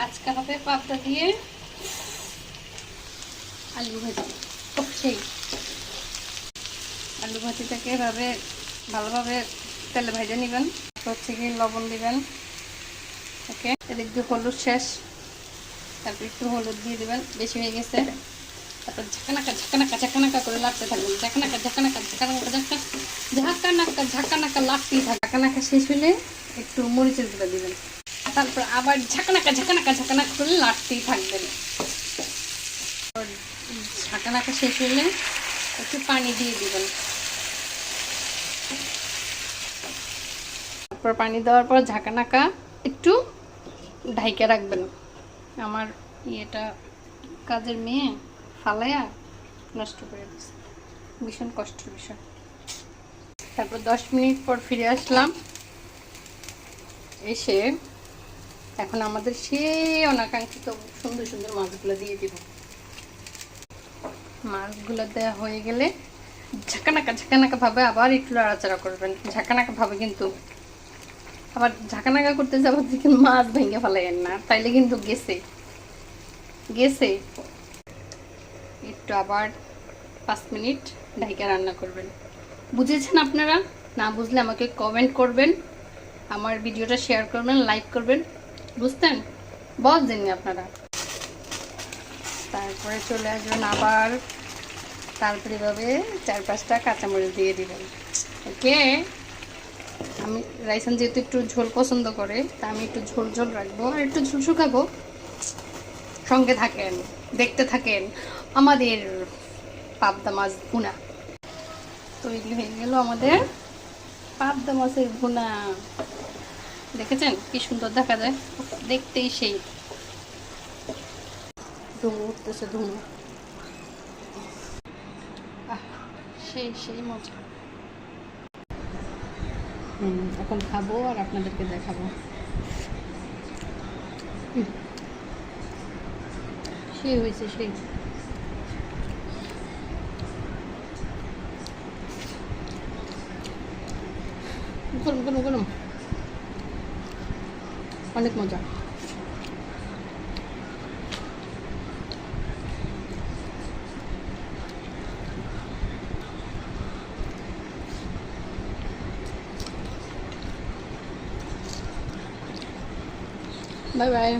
আজকে হবে পাবদা দিয়ে আলু ভাজি। সেই আলু ভাজিটাকে এভাবে ভালোভাবে তেলে ভেজে নেবেন। হচ্ছে কি লবণ দিবেন। ওকে, এদিক দিয়ে হলুদ শেষ, তারপর একটু হলুদ দিয়ে দেবেন, বেশি হয়ে গেছে। তারপর ঝাঁকানাকা ঝাঁকানাকা ঝাঁকানাকা করে লাড়তে থাকবেন। ঝাঁকানাকা ঝাঁকানাকা ঝাঁকানাকা ঝাঁকানাকা ঝাঁকানাকা লাড়তেই থাকে। ঝাঁকানাকা শেষ হলে একটু মরিচের গুঁড়া দিবেন। তারপর আবার ঝাঁকানাকা ঝাঁকানাকা ঝাঁকানাকা করে লাড়তেই থাকবেন। ঝাঁকানাকা শেষ হলে একটু পানি দিয়ে দিবেন। তারপর পানি দেওয়ার পর ঝাঁকানাকা একটু ঢাইকে রাখবেন। আমার ইয়েটা কাজের মেয়ে ফালাইয়া নষ্ট করে দিচ্ছে, ভীষণ কষ্টের বিষয়। তারপর 10 মিনিট পর ফিরে আসলাম। এসে এখন আমাদের সেই অনাকাঙ্ক্ষিত সুন্দর সুন্দর মাছগুলো দিয়ে দিব। মাছগুলো দেওয়া হয়ে গেলে ঝাঁকানাকা ঝাঁকানাকা ভাবে আবার একটু নাড়াচাড়া করবেন। ঝাঁকানাকা ভাবে কিন্তু আবার ঝাঁকানাকা করতে যাবার দিকে মাছ ভেঙে ফেলাইয়েন না, তাইলে কিন্তু গেছে গেছে। একটু আবার 5 মিনিট ঢাইকা রান্না করবেন। বুঝেছেন আপনারা? না বুঝলে আমাকে কমেন্ট করবেন, আমার ভিডিওটা শেয়ার করবেন, লাইক করবেন। বুঝতেন? বলছেননি আপনারা। তারপরে চলে আসবেন আবার, তারপরে এভাবে 4-5টা কাঁচামরিচ দিয়ে দিবেন। ওকে, আমি রাইসান যেহেতু একটু ঝোল পছন্দ করে, তা আমি একটু ঝোল ঝোল রাখবো আর একটু ঝোল শুকাবো। সঙ্গে থাকেন, দেখতে থাকেন আমাদের পাবদা মাছ ভুনা। তৈরি হয়ে গেল আমাদের পাবদা মাছের ভুনা। দেখেছেন কি সুন্দর দেখা যায়, দেখতেই সেই ধুমু উঠতেছে, ধুমু। সেই সেই মজা। এখন খাবো আর আপনাদেরকে দেখাবো। সেই হয়েছে সেই। গরম গরম গরম, অনেক মজা। Bye bye.